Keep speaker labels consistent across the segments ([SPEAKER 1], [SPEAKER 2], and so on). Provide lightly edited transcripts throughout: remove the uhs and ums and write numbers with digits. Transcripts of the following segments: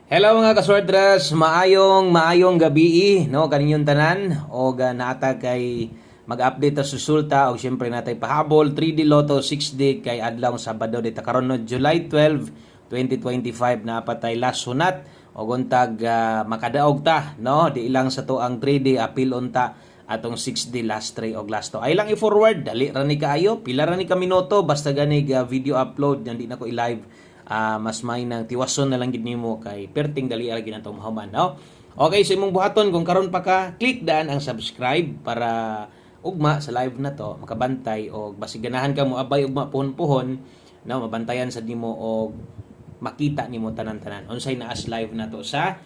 [SPEAKER 1] Hello mga kaswerdras, maayong gabi no kaninyong tanan o naata kay mag-update ta resulta og syempre natay pahabol 3D Lotto 6D kay adlaw Sabado dita karon no July 12, 2025 na patay last sunat og untag makadaog ta no di ilang sa to ang 3D apil unta atong 6D last 3 og last 2. Ay lang i-forward dali ra ni kaayo, pila ra ni ka minuto basta gani video upload hindi na ko i-live. Mas may nang tiwason na lang gid nimo kay perting dali ra ginatong mahuman no. Okay, so imong buhaton kung karon pa ka click daan ang subscribe para ugma sa live na to makabantay og basig ganahan ka mo abay ugma puhon-puhon no mabantayan sa nimo og makita nimo tanan-tanan unsay naas live na to sa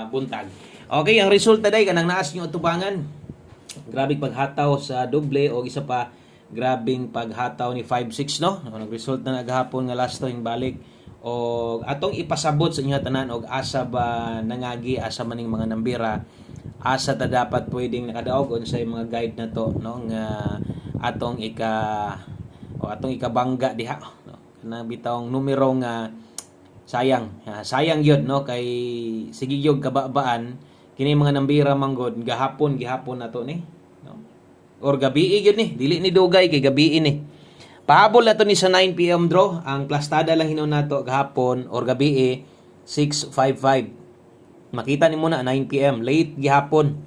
[SPEAKER 1] buntag. Okay, ang resulta day kanang naas nyo tubangan. Grabe paghataw sa doble o isa pa grabing paghataw ni 5-6 no. Nag-result na naghapon nga last time balik o atong ipasabot sa inyo tanan og asa ba nangagi asa maning mga nambira asa ta dapat pwedeng nakadaog unsay mga guide na to no nga atong ikabangga diha no. Kana bitawng numero nga sayang yun no kay sige gyud kababaan kini mga nambira manggod gihapon na to ni no or gabi gyud ni dili ni dugay kay gabi ni pahabol na to ni sa 9 PM draw ang plastada lang hinon nato gahapon or gabi 6:55 makita ni mo na 9 PM late gihapon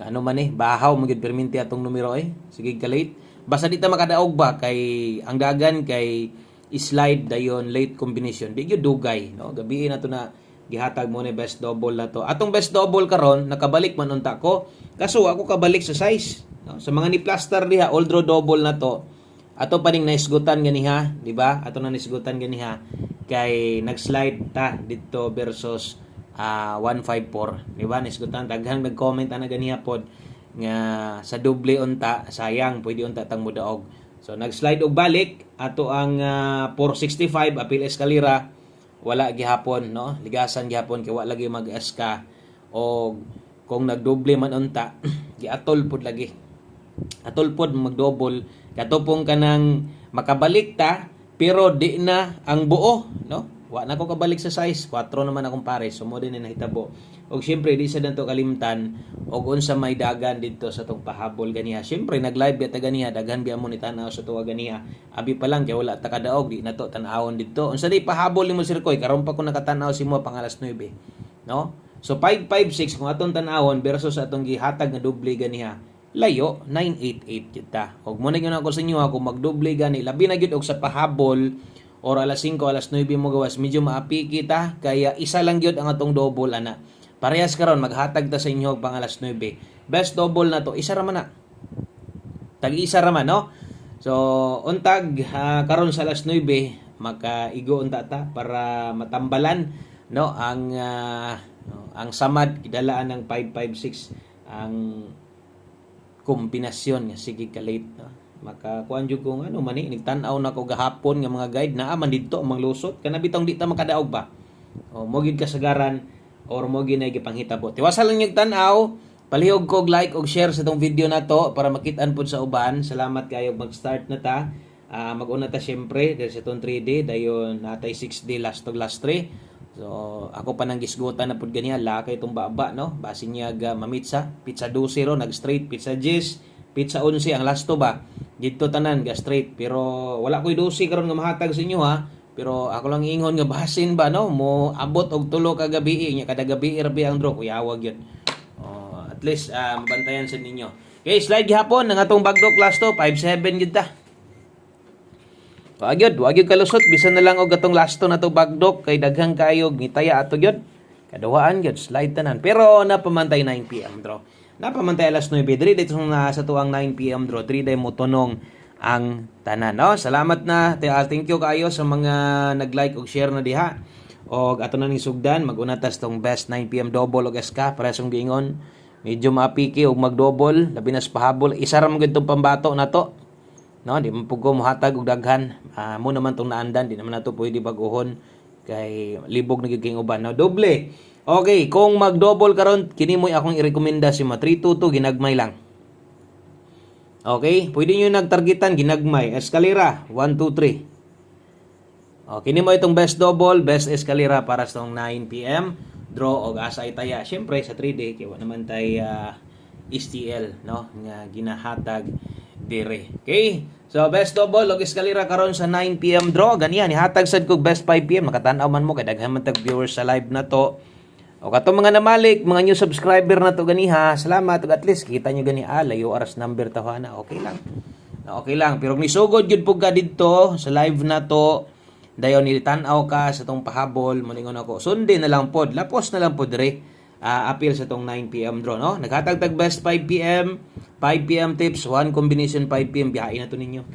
[SPEAKER 1] ano man bahaw magid perminti atong numero sige ka late basta di ta makadaog ba kay ang dagan kay slide dayon late combination di gyud dugay no gabi na to na gihatag mo ni best double na to atong best double karon nakabalik man unta ko kaso ako kabalik sa size no? Sa mga ni plaster diha all draw double na to ato pa ning naisgutan ganiha di ba ato na naisgutan ganiha kay nag-slide ta dito versus 154 di ba naisgutan daghang nag-comment ana ganiha pod nga sa doble unta sayang pwede unta tang mudaog so nag-slide og balik ato ang 465 apil eskalera wala gihapon no ligasan gihapon kay wala lagi mag-eska o kung nagdoble man unta giatol pod lagi atol pod magdouble katupong kanang makabalik ta pero di na ang buo no wa na ko kabalik sa size 4 naman akong pares so mo din na nahitabo og syempre di sa danto kalimtan og unsa may dagan dito sa tong pahabol ganiha syempre nag-live ta ganiha daghan biya mo ni tanaw sa tuwa ganiha abi pa lang kay wala ta kadaog di na to tan-awon dito unsa di pahabol nimo Sir Koy karon pa ko nakatanaw si mo pang alas 9 no so 556 kung atong tan-awon versus atong gihatag nga doble ganiha layo 988 kita og mo na gyud ako sa inyo ako magdoble gani labi na gyud og sa pahabol or alas 5 alas 9 mo gawas medyo maapi kita kaya isa lang gyud ang atong double ana parehas karon maghatag ta sa inyo pang alas 9 best double na to isa ra man na tag-isa ra man no so untag karon sa alas 9 makaigo unta ta para matambalan no ang samad kidalaan ng 556 ang kombinasyon nga sige ka late no? Makakuan jud kung ano man nigtan-aw na ko gahapon nga mga guide naa man didto ang lusot kana bitong di ta makadaog ba o mo gid kasagaran or mo gid na gipanghitabo tiwasa lang yung tan-aw palihog kog like og share sa tong video na to para makitaan pod sa uban salamat kayo mag-start na ta mag-una ta syempre dahil sa tong 3D dayon natay 6D last 3 so ako pa nang gisgutan na pud ganiya lakay itong baba no basin niya mamitsa pizza 12 ro nag straight pizza 10 pizza 11 ang last to ba dito tanan ga straight pero wala koy 12 karon nga mahatag sa inyo ha pero ako lang ingon nga basin ba no mo abot og tulo ka gabi nya kada gabi irbi ang draw kuyawag yun at least mabantayan sa ninyo okay slide gihapon ng atong bagdok last to 57 gid ta wag yun kalusot bisan na lang og atong lasto na to bagdok kay daghang kayo ngitaya ato gyud kadawaan gyud slide tanan pero napamantay 9 PM draw napamantay alas 9 diri dito sa tuang 9 PM draw 3 day mo tunong ang tanan no salamat na thank you kayo sa mga nag-like og share na diha og ato na ning sugdan mag-una tas tong best 9 PM double og SK para sa gingon medyo mapiki og mag-double labi na sa pahabol isa ra man gyud tong pambato na to no di man pug ko mohatag og daghan mo naman tong naandan di naman nato pwede baguhon kay libog na gyud king uban no doble okay kung mag-double karon kini mo akong irekomenda si 322 ginagmay lang okay pwede niyo nagtargetan ginagmay eskalera 1 2 3 Kini mo itong best double, best escalera para sa 9 PM draw og asa itaya. Syempre sa 3D kay wa naman tay STL no nga ginahatag dire. Okay? So best double og escalera karon sa 9 PM draw. Ganiyan ihatag sad kog best 5 PM makatan-aw man mo kay daghan man tag viewers sa live na to. O kato mga namalik, mga new subscriber na to ganiha. Salamat ug at least kita nyo gani layo aras number tawhana. Okay lang. Okay lang pero nisugod gyud pug ka didto sa live na to. Dayon nilitanaw ka sa tong pahabol, moningon ako. Sundin na lang pod, lapos na lang pod dire. Appeal sa tong 9 PM draw, no? Naghatag tag best 5 PM, 5 PM tips, one combination 5 PM biyahe na to ninyo.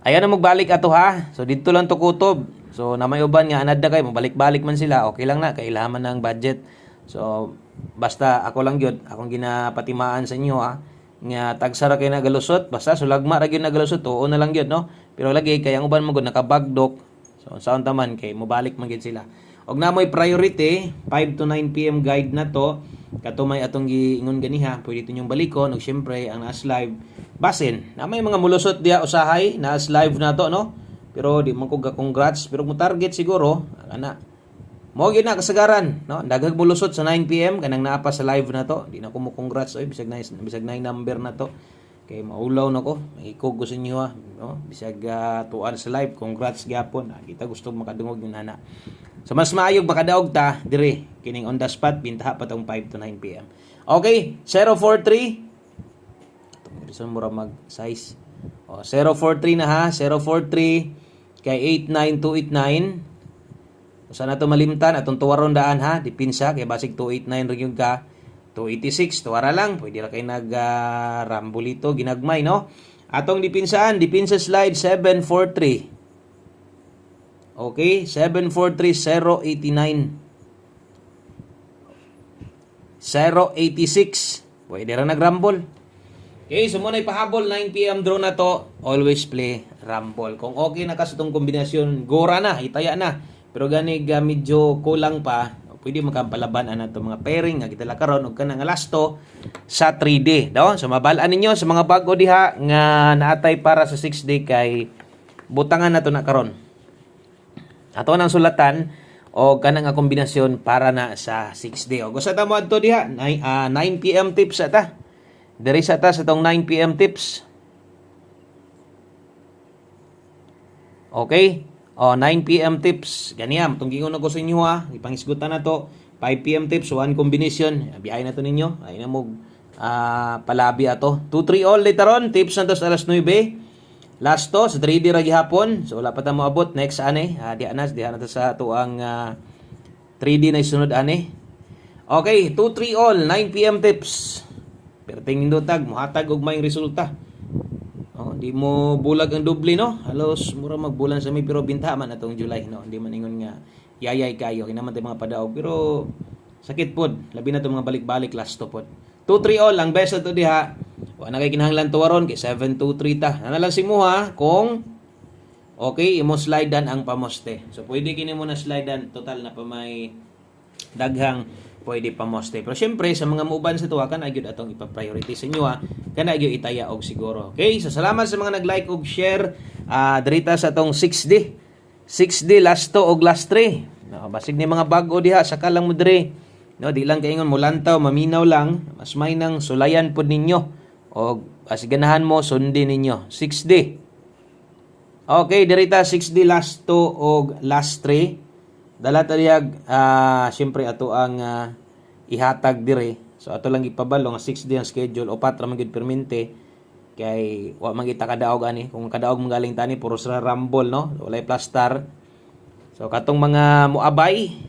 [SPEAKER 1] Ayan na magbalik ato ha. So dito lang to kutob. So na may uban nga anad na kay mabalik-balik man sila, okay lang na kay ilaman ng budget. So basta ako lang gyud, akong ginapatimaan sa inyo ha. Nga tagsara kay nagalusot, basta sulagma ra gyud nagalusot, oo na lang gyud no. Pero lagi kay ang uban mo gud nakabagdok. So saon taman kay mobalik man gyud sila. Og namoy priority 5 to 9 PM guide na to. Katumay atong giingon ganiha, pwede ninyong balikon ug syempre ang nas live basin. Na may mga mulusot diha usahay nas live na to no. Pero di man ko congrats pero mo target siguro ana. Mo gyud na kasagaran no. Daghag mulusot sa 9 PM kanang naa pa sa live na to. Di na ko mo congrats oy bisag na number na to. Kay maulaw na ko, ikog ko sa inyo ha, no? Bisag tuan sa live, congrats gyapon. Kita gusto makadungog yung nana. So mas maayog makadaog ta dire kining on the spot bintaha pa tong 5 to 9 PM. Okay, 043. Itong mura mag size. 043 na ha, 043 kay 89289. Usa na to malimtan atong tuwaron daan ha, dipinsa kay basig 289 ra gyud ka. 286 tuwara lang pwede ra kay nag rambulito ginagmay no atong dipinsa slide 743 okay 743 086 pwede ra nag rumble okay so muna ipahabol 9 PM draw na to always play rumble kung okay na ka sa tong kombinasyon gora na itaya na pero gani medyo kulang pa pwede magkampalaban ana to mga pairing nga kita karon og kanang lasto sa 3D daw so mabalaan ninyo sa mga bago diha nga naatay para sa 6D kay butangan nato na karon ato nang sulatan o kanang kombinasyon para na sa 6D o gusto ta mo adto diha 9 PM tips ata diri sa ta sa tong 9 PM tips okay 9 PM tips. Ganyan, itong gingon ako sa inyo ha. Ipangisgutan na to. 5 PM tips, one combination. Biyahe na to ninyo. Ay na mo palabi ato. 2-3 all later on. Tips na to sa alas 9. Last to, sa 3D ra gihapon. So wala pa ta mo abot. Next ane. Diha na to sa tuang 3D na isunod ane. Okay, 2-3 all. 9 PM tips. Pero tingin do tag. Muhatag og may resulta. Di mo bulag ang doble no halos mura magbulan sa may pero binta man atong July no hindi man ingon nga yayay kayo kinaman tay mga padaog pero sakit pod labi na to mga balik-balik last to pod 2-3 all ang best to diha wa na kay kinahanglan tuwaron kay 7-2-3 ta ana lang si mo ha kung okay imo slidean ang pamoste so pwede kini mo na slidean total na pa may daghang pwede pamoste pero syempre sa mga muuban sa tuwa kana gyud atong ipa-priority sa inyo ha kana gyud itaya og siguro okay so salamat sa mga nag-like og share dirita sa tong 6D last to og last 3 no basig ni mga bago diha saka lang mo dire no di lang kaingon mo lantaw maminaw lang mas may nang sulayan pod ninyo og asiganahan mo sundin ninyo 6D okay dirita 6D last to og last 3 dala taliyag syempre ato ang ihatag dire so ato lang ipabalo nga 6 day ang schedule o 4 man gid permente kay wa man kita kadaog ani kung kadaog mo galing tani puro sa rumble no walay plastar so katong mga moabay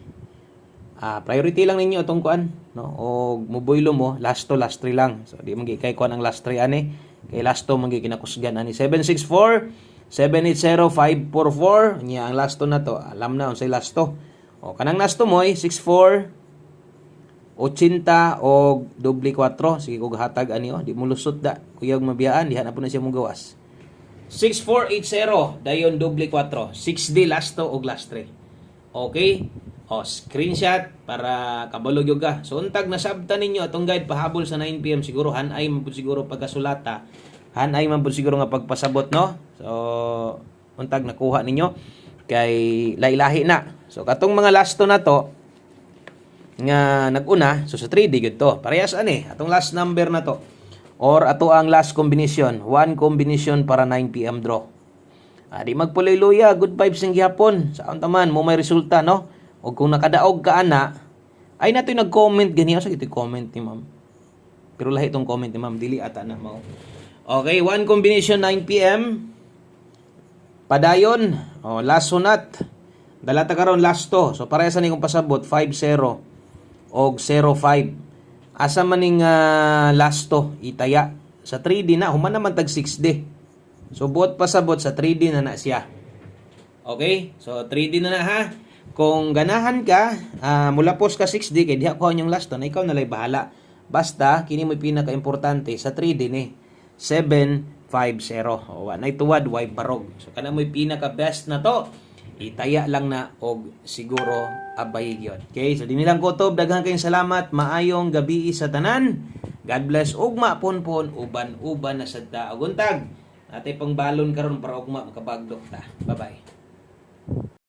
[SPEAKER 1] priority lang ninyo atong kuan no o muboylo mo last 3 lang so di man gi kay kuan ang last 3 ani kay last man gi kinakusgan ani 764 780-544 niya ang lasto na to alam na unsay lasto o kanang lasto mo 64 80 o doble 4 sige kog hatag ani di mo lusot da kuyag mabiyaan diha na po na siya mong gawas 6480 dayon doble 4 6D lasto og last 3 okay screenshot para kabalo gyud ka so untag nasabtan ninyo atong guide pahabol sa 9 PM siguro hanay man pud siguro pagkasulata hanay man pud siguro nga pagpasabot no so untag nakuha ninyo kay lailahi na. So katong mga last 2 na to nga naguna, so sa 3D gud to. Parehas ani, atong last number na to. Or ato ang last combination, 1 combination para 9 PM draw. Di magpuloy-luya, good vibes ng gihapon. Saan taman mo may resulta no? O kung nakadaog ka ana, ay nato nag-comment ganiya sa ito comment ni ma'am. Pero lahi itong comment ni ma'am, dili ata na mao. Okay, 1 combination 9 PM. Padayon, last sunat. Dalata karon last to. So pareha sa ning pasabot 5-0 og 0-5. Asa man ning last to itaya sa 3D na human naman tag 6D. So buot pasabot sa 3D na siya. Okay? So 3D na ha. Kung ganahan ka, mulapos ka 6D kay diha ko yung last to na ikaw na lay bahala. Basta kini mo pinaka-importante sa 3D ni 750. O na ituwad way barog. So kana mo pinaka-best na to. Itaya lang na og siguro abay gyud. Okay, so dinilang kutob, daghan kayong salamat, maayong gabi sa tanan. God bless ugma ponpon uban-uban na sadta og untag. Atay pang balon karon para ugma makabagdok ta. Bye-bye.